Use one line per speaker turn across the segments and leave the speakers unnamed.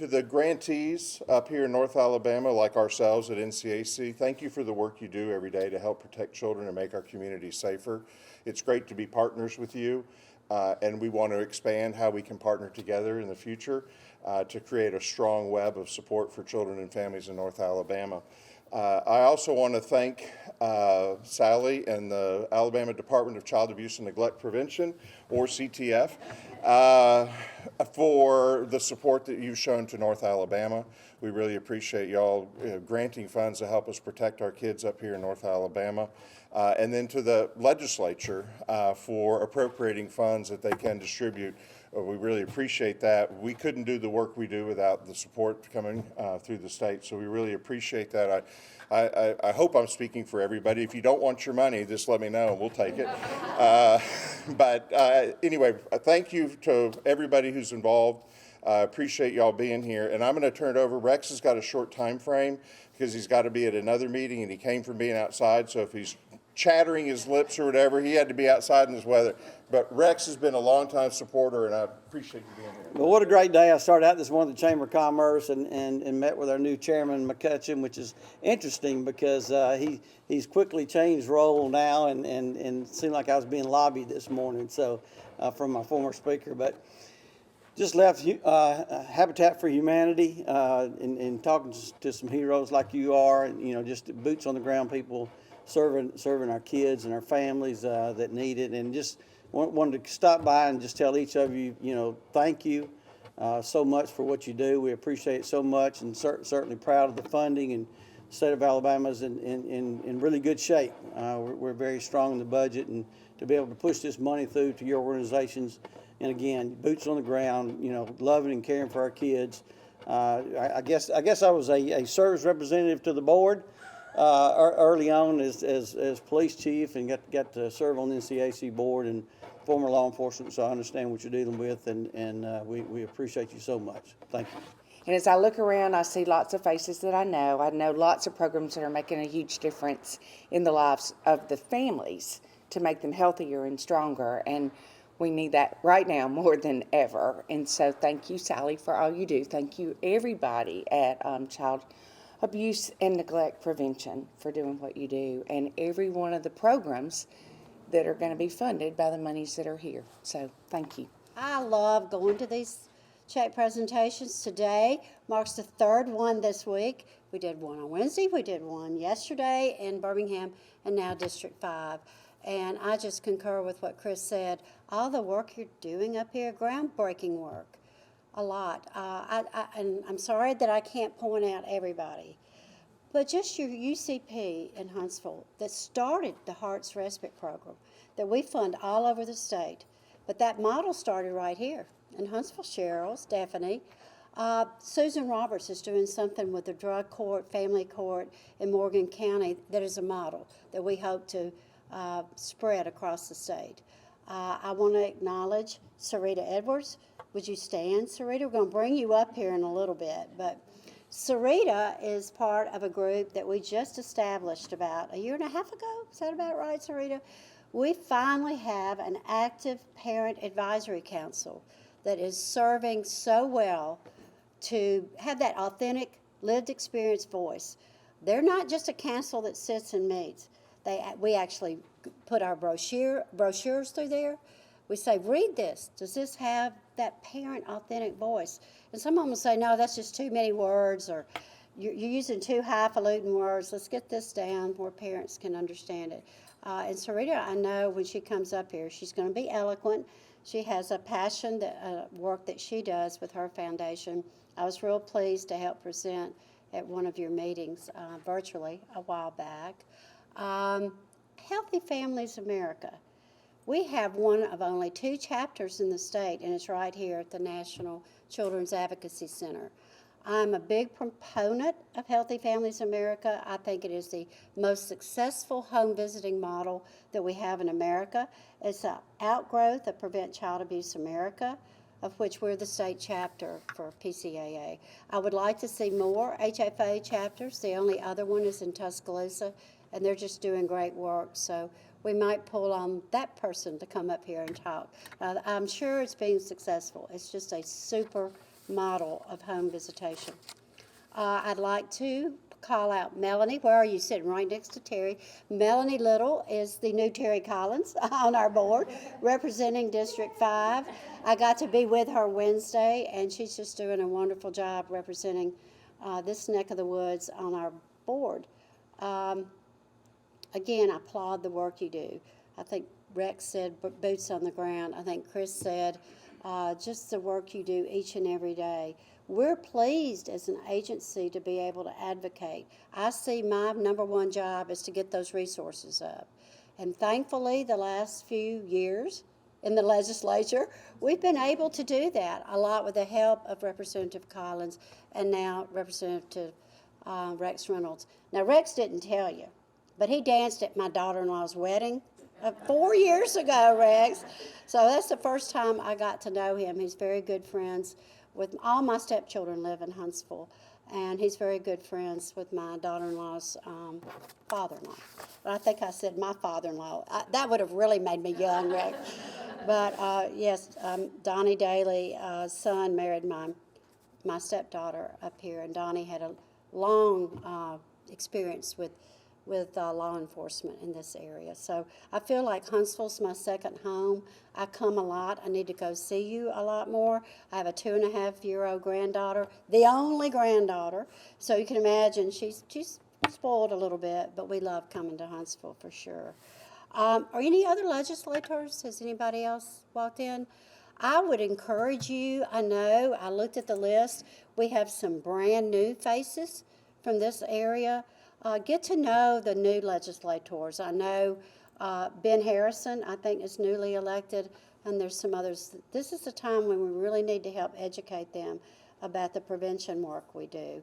To the grantees up here in North Alabama, like ourselves at NCAC, thank you for the work you do every day to help protect children and make our community safer. It's great to be partners with you, and we want to expand how we can partner together in the future to create a strong web of support for children and families in North Alabama. I also want to thank Sally and the Alabama Department of Child Abuse and Neglect Prevention, or CTF, for the support that you've shown to North Alabama. We really appreciate y'all granting funds to help us protect our kids up here in North Alabama. And then to the legislature for appropriating funds that they can distribute. We really appreciate that. We couldn't do the work we do without the support coming through the state, so we really appreciate that. I hope I'm speaking for everybody. If you don't want your money, just let me know and we'll take it. Anyway, thank you to everybody who's involved. Appreciate y'all being here, and I'm going to turn it over. Rex has got a short time frame because he's got to be at another meeting, and he came from being outside, so if he's chattering his lips or whatever, he had to be outside in this weather. But Rex has been a longtime supporter, and I appreciate you being here.
Well, what a great day. I started out this morning at the Chamber of Commerce and met with our new chairman, McCutcheon, which is interesting because he's quickly changed role now, and it seemed like I was being lobbied this morning from my former speaker. But just left Habitat for Humanity and talking to some heroes like you are, and just boots on the ground people serving our kids and our families that need it, and just wanted to stop by and just tell each of you, thank you so much for what you do. We appreciate it so much, and certainly proud of the funding, and the state of Alabama is in really good shape. We're very strong in the budget, and to be able to push this money through to your organizations, and again, boots on the ground, loving and caring for our kids. I guess I was a service representative to the board early on as police chief, and got to serve on the NCAC board and former law enforcement, so I understand what you're dealing with, and we appreciate you so much. Thank you.
And as I look around, I see lots of faces that I know. I know lots of programs that are making a huge difference in the lives of the families to make them healthier and stronger, and we need that right now more than ever. And so thank you, Sally, for all you do. Thank you, everybody at Child Abuse and Neglect Prevention, for doing what you do, and every one of the programs that are going to be funded by the monies that are here. So thank you.
I love going to these check presentations. Today marks the third one this week. We did one on Wednesday, we did one yesterday in Birmingham, and now District 5. And I just concur with what Chris said. All the work you're doing up here, groundbreaking work. A lot. And I'm sorry that I can't point out everybody, but just your UCP in Huntsville that started the Hearts Respite Program that we fund all over the state. But that model started right here in Huntsville. Cheryl, Stephanie, Susan Roberts is doing something with the drug court, family court in Morgan County that is a model that we hope to spread across the state. I want to acknowledge Sarita Edwards. Would you stand, Sarita? We're going to bring you up here in a little bit. But Sarita is part of a group that we just established about a year and a half ago. Is that about right, Sarita? We finally have an active parent advisory council that is serving so well to have that authentic, lived experience voice. They're not just a council that sits and meets. We actually put our brochures through there. We say, read this. Does this have that parent authentic voice? And some of them will say, no, that's just too many words, or you're using too highfalutin words. Let's get this down where parents can understand it. And Sarita, I know when she comes up here, she's going to be eloquent. She has a passion, work that she does with her foundation. I was real pleased to help present at one of your meetings virtually a while back. Healthy Families America. We have one of only 2 chapters in the state, and it's right here at the National Children's Advocacy Center. I'm a big proponent of Healthy Families America. I think it is the most successful home visiting model that we have in America. It's an outgrowth of Prevent Child Abuse America, of which we're the state chapter for PCAA. I would like to see more HFA chapters. The only other one is in Tuscaloosa, and they're just doing great work. So we might pull on that person to come up here and talk. I'm sure it's being successful. It's just a super model of home visitation. I'd like to call out Melanie. Where are you? Sitting right next to Terry. Melanie Little is the new Terry Collins on our board, representing District 5. I got to be with her Wednesday, and she's just doing a wonderful job representing this neck of the woods on our board. Again, I applaud the work you do. I think Rex said boots on the ground. I think Chris said just the work you do each and every day. We're pleased as an agency to be able to advocate. I see my number one job is to get those resources up. And thankfully, the last few years in the legislature, we've been able to do that a lot with the help of Representative Collins and now Representative Rex Reynolds. Now, Rex didn't tell you, but he danced at my daughter-in-law's wedding 4 years ago, Rex. So that's the first time I got to know him. He's very good friends with all my stepchildren live in Huntsville, and he's very good friends with my daughter-in-law's father-in-law. But I think I said my father-in-law. That would have really made me young, Rex. But yes, Donnie Daly's son married my stepdaughter up here, and Donnie had a long experience with law enforcement in this area. So I feel like Huntsville's my second home. I come a lot. I need to go see you a lot more. I have a 2.5-year-old granddaughter, the only granddaughter. So you can imagine she's spoiled a little bit, but we love coming to Huntsville for sure. Are any other legislators? Has anybody else walked in? I would encourage you. I know I looked at the list. We have some brand new faces from this area. Get to know the new legislators. I know Ben Harrison, I think, is newly elected, and there's some others. This is a time when we really need to help educate them about the prevention work we do.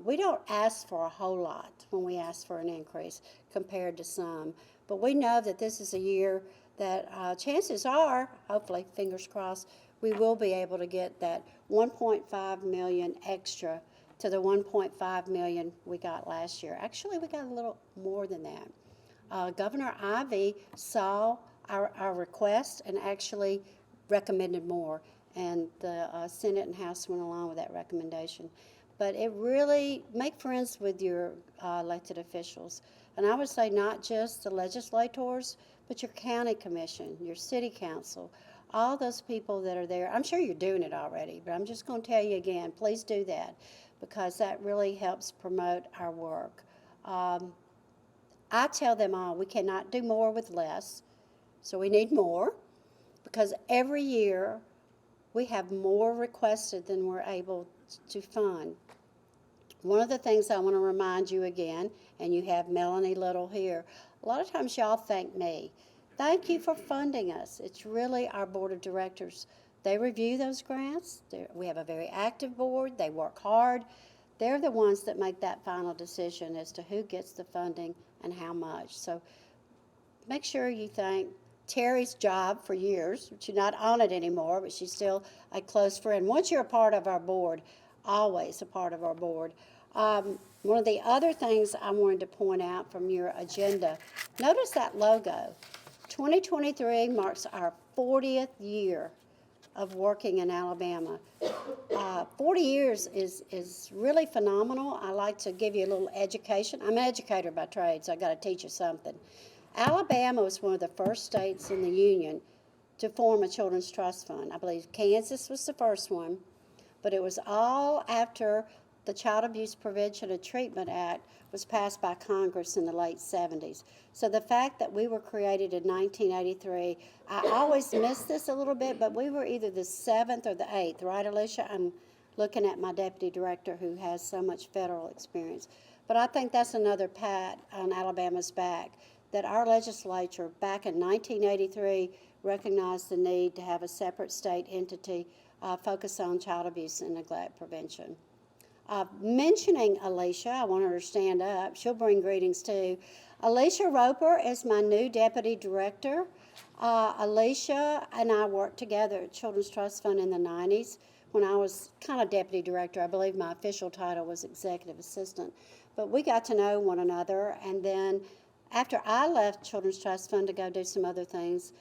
We don't ask for a whole lot when we ask for an increase compared to some, but we know that this is a year that chances are, hopefully, fingers crossed, we will be able to get that $1.5 million extra to the $1.5 million we got last year. Actually, we got a little more than that. Governor Ivey saw our request and actually recommended more, and the Senate and House went along with that recommendation. But it really, make friends with your elected officials. And I would say not just the legislators, but your county commission, your city council, all those people that are there. I'm sure you're doing it already, but I'm just going to tell you again, please do that, because that really helps promote our work. I tell them all, we cannot do more with less, so we need more, because every year we have more requested than we're able to fund. One of the things I want to remind you again, and you have Melanie Little here, a lot of times y'all thank me. Thank you for funding us. It's really our board of directors. They review those grants. We have a very active board. They work hard. They're the ones that make that final decision as to who gets the funding and how much. So make sure you thank Terry's job for years. She's not on it anymore, but she's still a close friend. Once you're a part of our board, always a part of our board. One of the other things I wanted to point out from your agenda, notice that logo. 2023 marks our 40th year of working in Alabama. 40 years is really phenomenal. I like to give you a little education. I'm an educator by trade, so I got to teach you something. Alabama was one of the first states in the union to form a children's trust fund. I believe Kansas was the first one, but it was all after the Child Abuse Prevention and Treatment Act was passed by Congress in the late 70s. So the fact that we were created in 1983, I always miss this a little bit, but we were either the 7th or the 8th, right, Alicia? I'm looking at my deputy director who has so much federal experience. But I think that's another pat on Alabama's back, that our legislature back in 1983 recognized the need to have a separate state entity focused on child abuse and neglect prevention. Mentioning Alicia, I want her to stand up. She'll bring greetings too. Alicia Roper is my new deputy director. Alicia and I worked together at Children's Trust Fund in the 90s when I was kind of deputy director. I believe my official title was executive assistant. But we got to know one another, and then after I left Children's Trust Fund to go do some other things,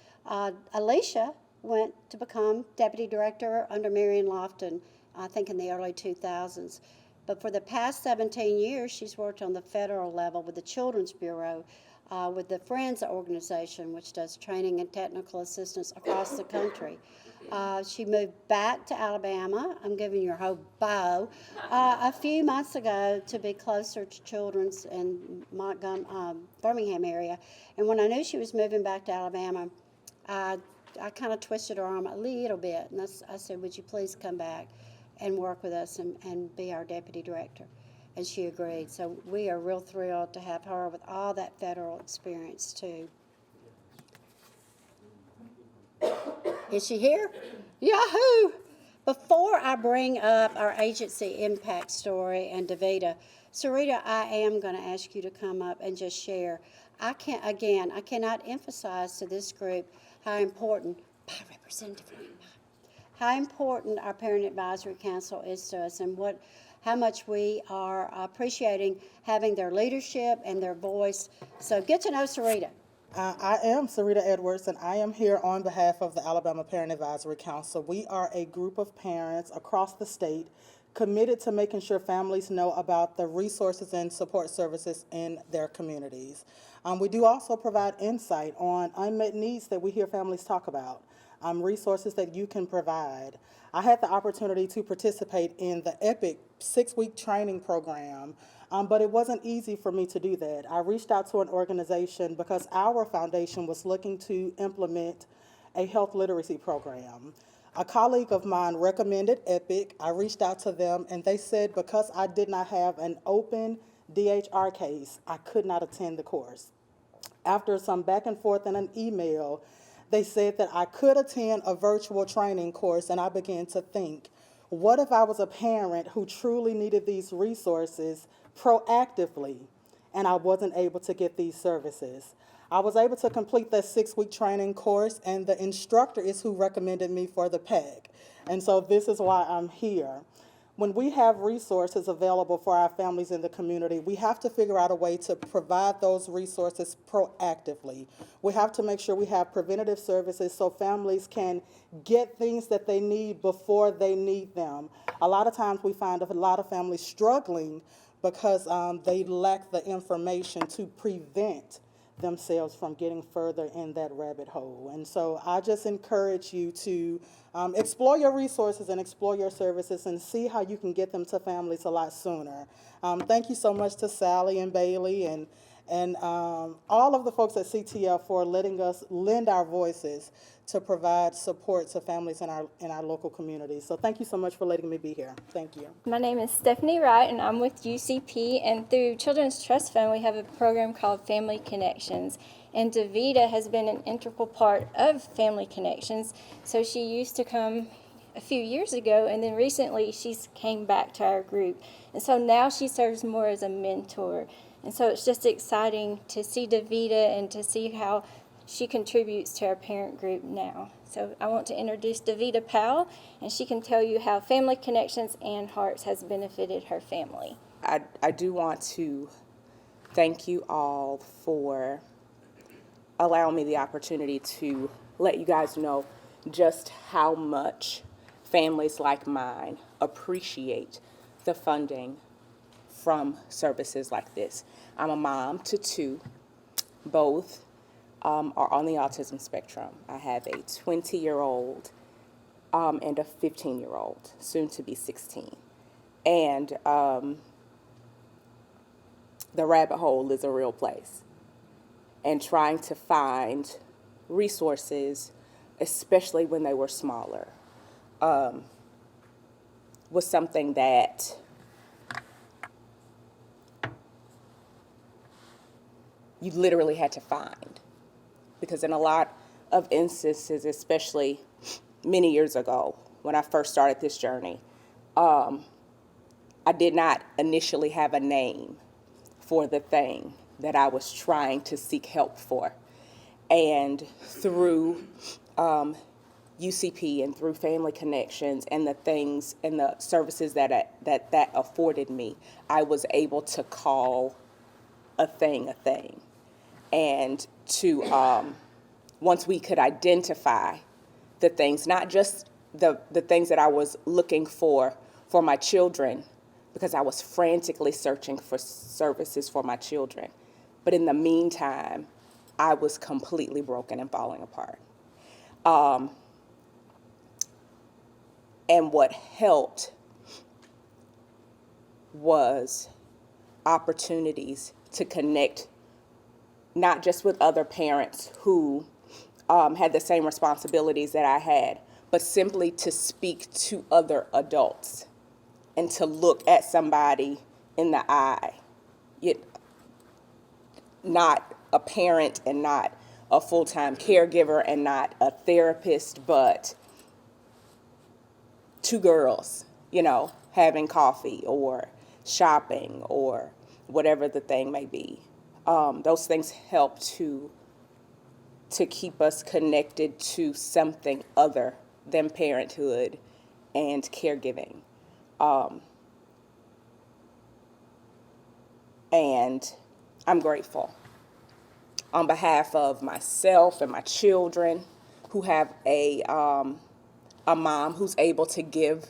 Alicia went to become deputy director under Marion Lofton I think in the early 2000s. But for the past 17 years, she's worked on the federal level with the Children's Bureau, with the Friends organization, which does training and technical assistance across the country. She moved back to Alabama. I'm giving you her whole bio. A few months ago to be closer to Children's in Birmingham area. And when I knew she was moving back to Alabama, I kind of twisted her arm a little bit. And I said, would you please come back and work with us and be our deputy director? And she agreed. So we are real thrilled to have her with all that federal experience too. Is she here? Yahoo! Before I bring up our agency impact story and Davita, Sarita, I am going to ask you to come up and just share. I cannot emphasize to this group how important, how important our Parent Advisory Council is to us, and how much we are appreciating having their leadership and their voice. So get to know Sarita.
I am Sarita Edwards, and I am here on behalf of the Alabama Parent Advisory Council. We are a group of parents across the state committed to making sure families know about the resources and support services in their communities. We do also provide insight on unmet needs that we hear families talk about, resources that you can provide. I had the opportunity to participate in the EPIC 6-week training program, but it wasn't easy for me to do that. I reached out to an organization because our foundation was looking to implement a health literacy program. A colleague of mine recommended EPIC. I reached out to them, and they said because I did not have an open DHR case, I could not attend the course. After some back and forth in an email, they said that I could attend a virtual training course, and I began to think, what if I was a parent who truly needed these resources proactively, and I wasn't able to get these services? I was able to complete that 6-week training course, and the instructor is who recommended me for the PAC. And so this is why I'm here. When we have resources available for our families in the community, we have to figure out a way to provide those resources proactively. We have to make sure we have preventative services so families can get things that they need before they need them. A lot of times we find a lot of families struggling because they lack the information to prevent themselves from getting further in that rabbit hole. And so I just encourage you to explore your resources and explore your services and see how you can get them to families a lot sooner. Thank you so much to Sally and Bailey and all of the folks at CTF for letting us lend our voices to provide support to families in our local communities. So thank you so much for letting me be here. Thank you.
My name is Stephanie Wright, and I'm with UCP, and through Children's Trust Fund, we have a program called Family Connections, and Davita has been an integral part of Family Connections. So she used to come a few years ago, and then recently she's came back to our group, and so now she serves more as a mentor. And so it's just exciting to see Davita and to see how she contributes to our parent group now. So I want to introduce Davita Powell, and she can tell you how Family Connections and Hearts has benefited her family.
I do want to thank you all for allowing me the opportunity to let you guys know just how much families like mine appreciate the funding from services like this. I'm a mom to two, both are on the autism spectrum. I have a 20-year-old and a 15-year-old, soon to be 16. And the rabbit hole is a real place. And trying to find resources, especially when they were smaller, was something that you literally had to find. Because in a lot of instances, especially many years ago, when I first started this journey, I did not initially have a name for the thing that I was trying to seek help for. And through UCP and through Family Connections and the things and the services that afforded me, I was able to call a thing. And to, once we could identify the things, not just the things that I was looking for for my children because I was frantically searching for services for my children. But in the meantime, I was completely broken and falling apart. And what helped was opportunities to connect not just with other parents who had the same responsibilities that I had, but simply to speak to other adults and to look at somebody in the eye. Not a parent and not a full-time caregiver and not a therapist, but two girls, having coffee or shopping or whatever the thing may be. Those things help to keep us connected to something other than parenthood and caregiving. And I'm grateful on behalf of myself and my children who have a mom who's able to give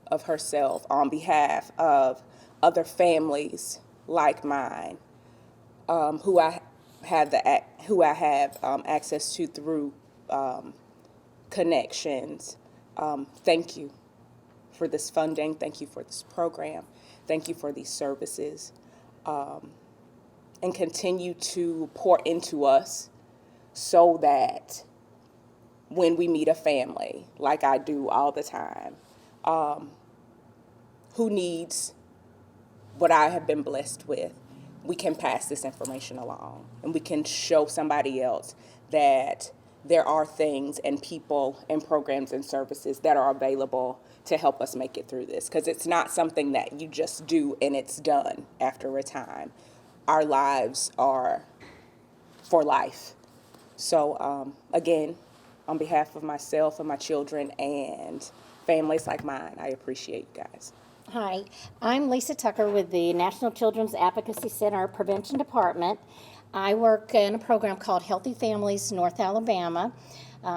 of herself, on behalf of other families like mine, who I have access to through connections. Thank you for this funding. Thank you for this program. Thank you for these services. And continue to pour into us so that when we meet a family, like I do all the time, who needs what I have been blessed with, we can pass this information along and we can show somebody else that there are things and people and programs and services that are available to help us make it through this. Because it's not something that you just do and it's done after a time. Our lives are for life. So again, on behalf of myself and my children and families like mine, I appreciate you guys.
Hi, I'm Lisa Tucker with the National Children's Advocacy Center Prevention Department. I work in a program called Healthy Families North Alabama.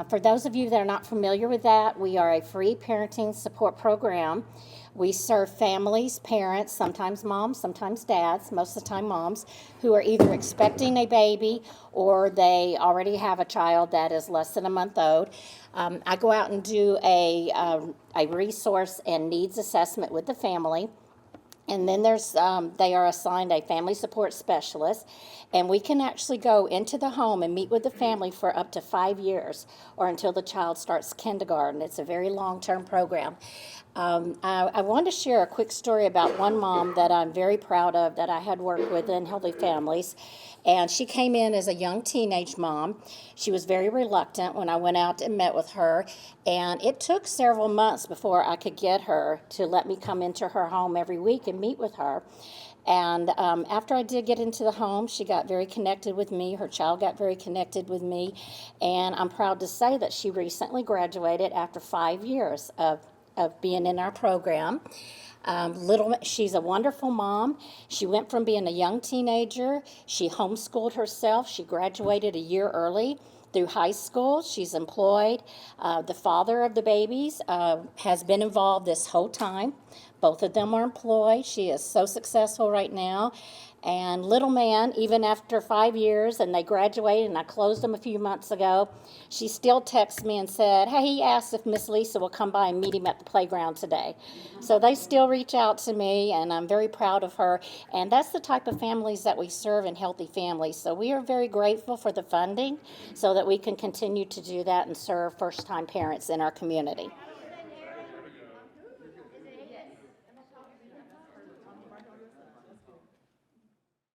For those of you that are not familiar with that, we are a free parenting support program. We serve families, parents, sometimes moms, sometimes dads, most of the time moms, who are either expecting a baby or they already have a child that is less than a month old. I go out and do a resource and needs assessment with the family. And then they are assigned a family support specialist, and we can actually go into the home and meet with the family for up to 5 years or until the child starts kindergarten. It's a very long-term program. I wanted to share a quick story about one mom that I'm very proud of that I had worked with in Healthy Families. And she came in as a young teenage mom. She was very reluctant when I went out and met with her. And it took several months before I could get her to let me come into her home every week and meet with her. And after I did get into the home, she got very connected with me. Her child got very connected with me. And I'm proud to say that she recently graduated after 5 years of being in our program. She's a wonderful mom. She went from being a young teenager. She homeschooled herself. She graduated a year early through high school. She's employed. The father of the babies has been involved this whole time. Both of them are employed. She is so successful right now. And little man, even after 5 years, and they graduated, and I closed them a few months ago, she still texts me and said, hey, he asked if Miss Lisa will come by and meet him at the playground today. So they still reach out to me, and I'm very proud of her. And that's the type of families that we serve in Healthy Families. So we are very grateful for the funding so that we can continue to do that and serve first-time parents in our community.